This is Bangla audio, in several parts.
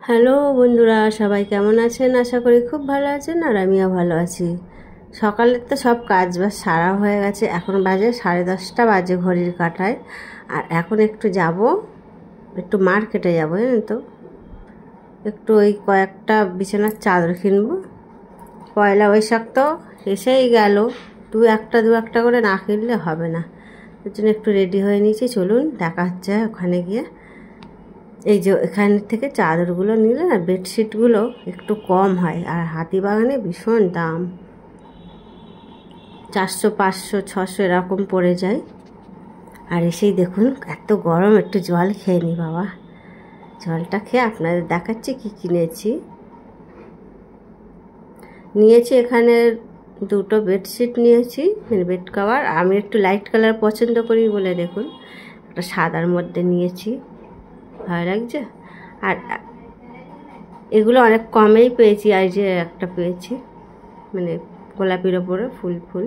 হ্যালো বন্ধুরা, সবাই কেমন আছেন? আশা করি খুব ভালো আছেন আর আমিও ভালো আছি। সকালের তো সব কাজ বাজ সারা হয়ে গেছে। এখন বাজে 10:30 বাজে ঘড়ির কাঁটায়। আর এখন একটু মার্কেটে যাবো, জানেন তো, একটু ওই কয়েকটা বিছানার চাদর কিনবো। পয়লা বৈশাখ তো এসেই গেল, দু একটা করে না কিনলে হবে না। এর জন্য একটু রেডি হয়ে নিয়েছি। চলুন, দেখা হচ্ছে ওখানে গিয়ে। এই যে এখান থেকে চাদরগুলো নিলে না, বেডশিটগুলো একটু কম হয়। আর হাতিবাগানে ভীষণ দাম, 400, 500, 600 এরকম পড়ে যায়। আর এসেই দেখুন এত গরম, একটু জল খেয়ে নি বাবা। জলটা খেয়ে আপনাদের দেখাচ্ছি কি কিনেছি। এখানে দুটো বেডশিট নিয়েছি, মানে বেড কভার। আমি একটু লাইট কালার পছন্দ করি বলে দেখুন একটা সাদার মধ্যে নিয়েছি, ভালো লাগছে। আর এগুলো অনেক কমেই পেয়েছি। আর যে একটা পেয়েছি, মানে গোলাপির ওপরে ফুল,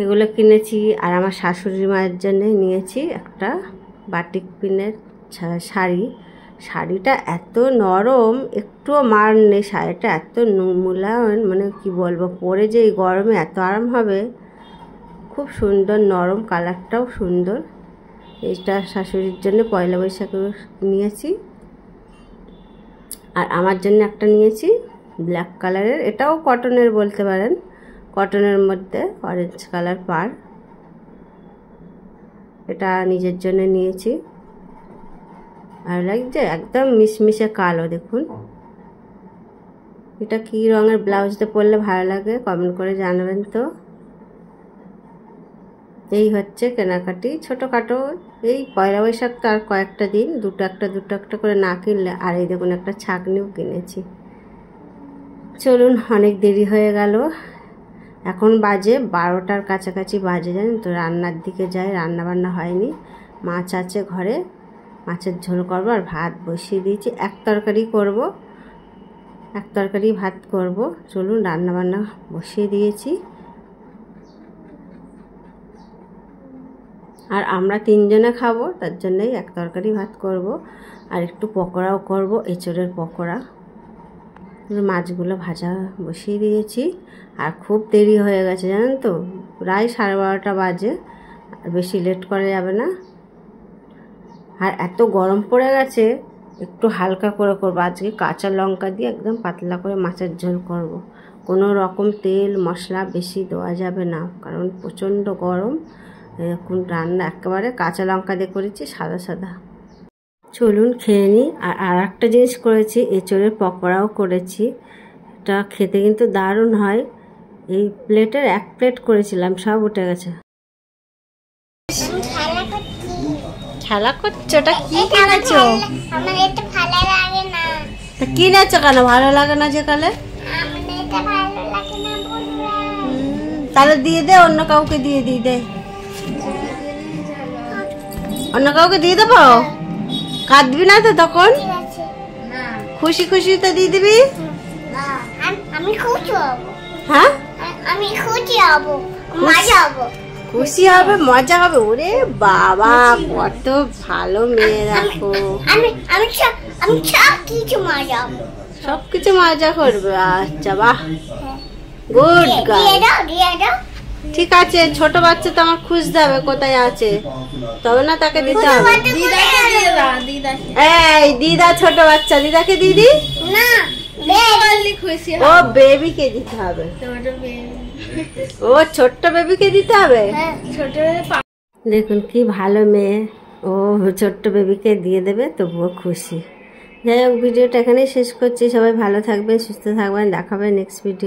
এগুলো কিনেছি। আর আমার শাশুড়ি মায়ের জন্য নিয়েছি একটা বাটিক পিনের শাড়িটা এত নরম, একটুও মার নেই। শাড়িটা এত মূল্যায়ন, মানে কি বলবো, পরে যে এই গরমে এত আরাম হবে। খুব সুন্দর, নরম, কালারটাও সুন্দর। এইটা শাশুড়ির জন্য পয়লা বৈশাখে নিয়েছি। আর আমার জন্য একটা নিয়েছি ব্ল্যাক কালারের, এটাও কটনের বলতে পারেন, কটনের মধ্যে অরেঞ্জ কালার পার। এটা নিজের জন্য নিয়েছি, ভালো লাগছে। একদম মিশমিশে কালো, দেখুন। এটা কি রঙের ব্লাউজ দিয়ে পরলে ভালো লাগে কমেন্ট করে জানাবেন তো। এই হচ্ছে কেনাকাটি, ছোটোখাটো। এই পয়লা বৈশাখ তো আর কয়েকটা দিন, দুটো একটা করে না কিনলে। আর এই দেখুন একটা ছাঁকনিও কিনেছি। চলুন, অনেক দেরি হয়ে গেল। এখন বাজে 12টার কাছাকাছি বাজে, জানেন তো। রান্নার দিকে যাই, রান্না বান্না হয়নি। মাছ আছে ঘরে, মাছের ঝোল করবো। আর ভাত বসিয়ে দিয়েছি, এক তরকারি ভাত করব। চলুন, রান্না বান্না বসিয়ে দিয়েছি। আর আমরা 3 জনে খাবো, তার জন্যই এক তরকারি ভাত করব। আর একটু পকোড়াও করব, এঁচোড়ের পকোড়া। মাছগুলো ভাজা বসিয়ে দিয়েছি। আর খুব দেরি হয়ে গেছে, জানেন তো, প্রায় 12:30 বাজে। আর বেশি লেট করা যাবে না। আর এত গরম পড়ে গেছে, একটু হালকা করে করবো আজকে। কাঁচা লঙ্কা দিয়ে একদম পাতলা করে মাছের ঝোল করব। কোনো রকম তেল মশলা বেশি দেওয়া যাবে না, কারণ প্রচণ্ড গরম। এখন রান্না একেবারে কাঁচা লঙ্কা দিয়ে করেছি, সাদা। চলুন খেয়ে নিই। আর একটা জিনিস করেছি, এঁচোড়ের পকোড়াও করেছি। এটা খেতে কিন্তু দারুণ হয়। এই প্লেটের 1 প্লেট করেছিলাম, সব উঠে গেছে। খেলা করছো? ওটা কি কিনেছো? আমার এটা ভালো লাগে না। তা কিনেছো কেন? ভালো লাগে না যেকালে? আমার এটা ভালো লাগে না বন্ধুরা। তাহলে দিয়ে দে, অন্য কাউকে দিয়ে দে। অন্য কাউকে দিয়ে দেবো? কাঁদবি না তো তখন? ঠিক আছে। না, খুশি তো দিয়ে দিবি। না, আমি খুশি হব। হ্যাঁ, আমি খুশি হব, মজা হব। খুশি হবে, মজা হবে। ওরে বাবা, কত ভালো মেয়ে দেখো। আমি সব কিছু মজা হব। সবকিছু মজা করবে। আচ্ছা, বাহ, গুড গার্ল। দিয়ে দাও। ঠিক আছে, ছোট বাচ্চা তো আমার খুঁজতে হবে কোথায় আছে, তবে না তাকে দিতে হবে। এই দিদা, ছোট বাচ্চা, দিদাকে দিদি না, ও বেবিকে দিতে হবে। ও ছোট্ট বেবিকে দিতে হবে। দেখুন কি ভালো মেয়ে, ও ছোট্ট বেবিকে দিয়ে দেবে, তবুও খুশি। যাই হোক, ভিডিওটা এখানেই শেষ করছি। সবাই ভালো থাকবেন, সুস্থ থাকবেন, দেখাবেন নেক্সট ভিডিও।